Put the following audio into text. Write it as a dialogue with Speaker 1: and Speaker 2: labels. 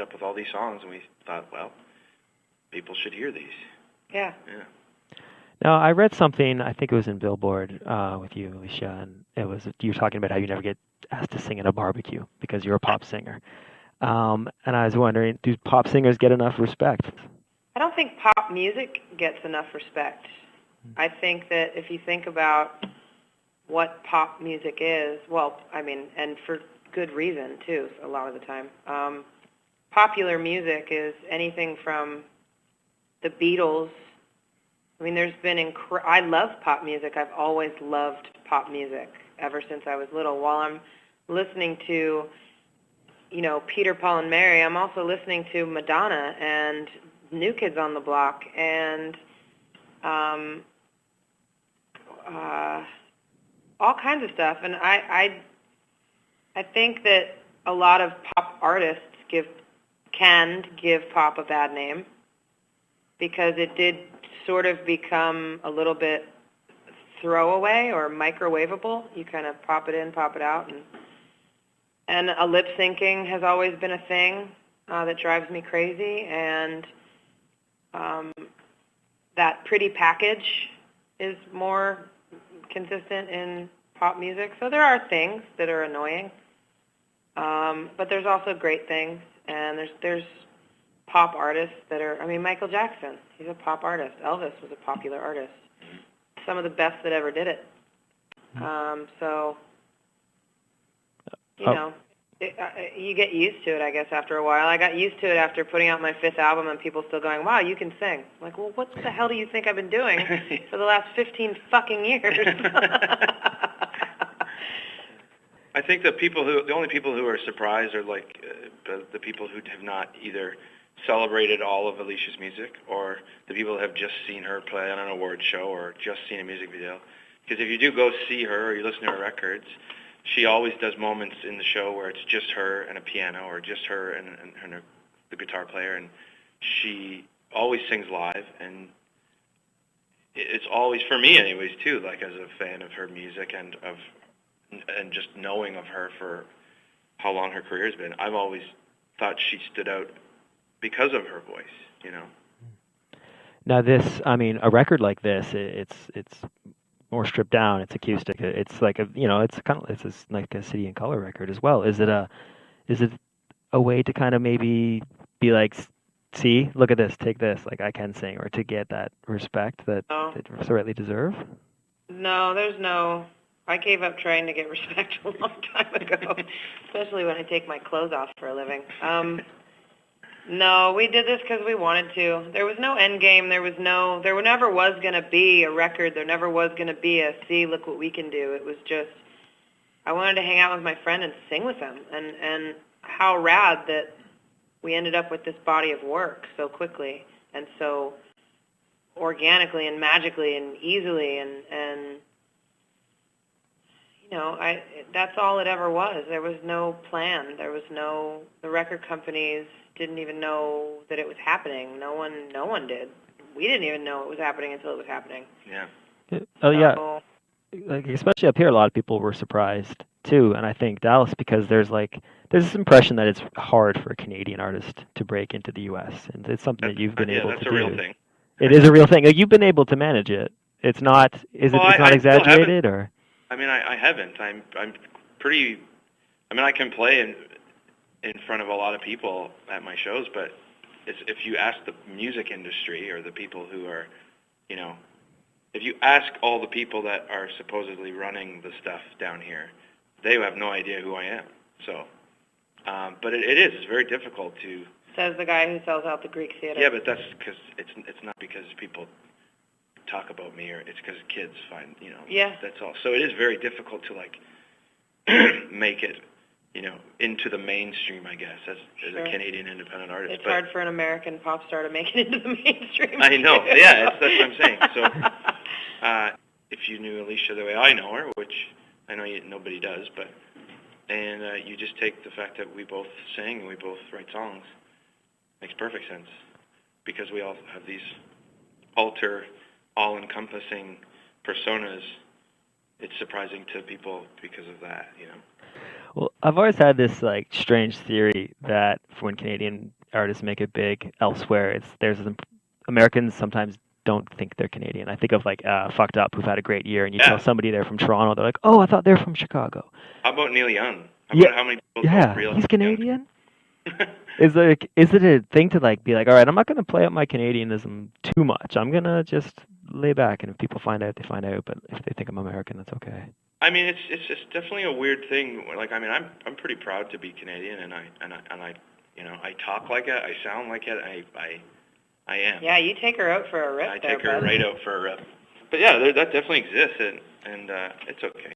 Speaker 1: up with all these songs, and we thought, well, people should hear these.
Speaker 2: Yeah.
Speaker 1: Yeah.
Speaker 3: Now, I read something, I think it was in Billboard with you, Alicia, and you were talking about how you never get asked to sing at a barbecue because you're a pop singer. And I was wondering, do pop singers get enough respect?
Speaker 2: I don't think pop music gets enough respect. I think that if you think about what pop music is, well, I mean, and for good reason, too, a lot of the time. Popular music is anything from the Beatles. I mean, there's been I love pop music. I've always loved pop music ever since I was little. While I'm listening to, Peter, Paul, and Mary, I'm also listening to Madonna and New Kids on the Block and all kinds of stuff. And I think that a lot of pop artists can give pop a bad name because it did sort of become a little bit throwaway or microwavable. You kind of pop it in, pop it out, and a lip syncing has always been a thing that drives me crazy, and that pretty package is more consistent in pop music. So there are things that are annoying, but there's also great things, and there's pop artists that are, Michael Jackson, he's a pop artist. Elvis was a popular artist. Some of the best that ever did it. You get used to it, I guess, after a while. I got used to it after putting out my 5th album and people still going, wow, you can sing. I'm like, well, what the hell do you think I've been doing for the last 15 fucking years?
Speaker 1: I think the only people who are surprised are the people who have not either celebrated all of Alicia's music or the people who have just seen her play on an award show or just seen a music video. Because if you do go see her or you listen to her records, she always does moments in the show where it's just her and a piano or just her and the guitar player, and she always sings live, and it's always, for me anyways too, like as a fan of her music and just knowing of her for how long her career has been, I've always thought she stood out because of her voice,
Speaker 3: Now a record like this, it's more stripped down. It's acoustic. It's like it's like a City and Color record as well. Is it a way to kind of maybe be like, see, look at this, take this, like I can sing, or to get that respect that they so rightly deserve?
Speaker 2: No, there's no. I gave up trying to get respect a long time ago, especially when I take my clothes off for a living. No, we did this because we wanted to. There was no end game. There never was going to be a record. There never was going to be a, see, look what we can do. It was just, I wanted to hang out with my friend and sing with him. And how rad that we ended up with this body of work so quickly and so organically and magically and easily. And that's all it ever was. There was no plan. The record companies didn't even know that it was happening. No one did. We didn't even know it was happening until it was happening.
Speaker 1: Yeah.
Speaker 3: Yeah. Like, especially up here, a lot of people were surprised too, and I think Dallas, because there's this impression that it's hard for a Canadian artist to break into the U.S. and it's something that you've been able to do.
Speaker 1: Yeah, that's a real thing.
Speaker 3: It is a real thing. Like, you've been able to manage it. It's not. It's not exaggerated, or?
Speaker 1: I haven't. I'm pretty. I can play in front of a lot of people at my shows, but if you ask the music industry or the people who are, if you ask all the people that are supposedly running the stuff down here, they have no idea who I am. So, but it's very difficult to.
Speaker 2: Says the guy who sells out the Greek theater.
Speaker 1: Yeah, but that's because it's not because people talk about me, or it's because kids find,
Speaker 2: Yeah.
Speaker 1: That's all. So it is very difficult to make it, into the mainstream, I guess, as a Canadian independent artist.
Speaker 2: It's hard for an American pop star to make it into the mainstream.
Speaker 1: I know. Yeah, that's what I'm saying. So if you knew Alicia the way I know her, which I know nobody does, but you just take the fact that we both sing and we both write songs, makes perfect sense, because we all have these all-encompassing personas. It's surprising to people because of that,
Speaker 3: Well, I've always had this like strange theory that for when Canadian artists make it big elsewhere, Americans sometimes don't think they're Canadian. I think of like Fucked Up, who've had a great year, and you tell
Speaker 1: Yeah.
Speaker 3: somebody they're from Toronto, they're like, "Oh, I thought they're from Chicago."
Speaker 1: How about Neil Young? How
Speaker 3: Yeah,
Speaker 1: about how many people don't
Speaker 3: yeah,
Speaker 1: realize
Speaker 3: he's
Speaker 1: Neil Young?
Speaker 3: Canadian. Is it a thing to like be like, all right, I'm not gonna play up my Canadianism too much. I'm gonna just lay back, and if people find out, they find out. But if they think I'm American, that's okay.
Speaker 1: I mean, it's just definitely a weird thing. Like, I mean, I'm pretty proud to be Canadian, and I you know, I talk like it, I sound like it, I am.
Speaker 2: Yeah, you take her out for a rip
Speaker 1: I
Speaker 2: there,
Speaker 1: take her
Speaker 2: bud.
Speaker 1: right out for a rip. But yeah, that definitely exists, and it's okay.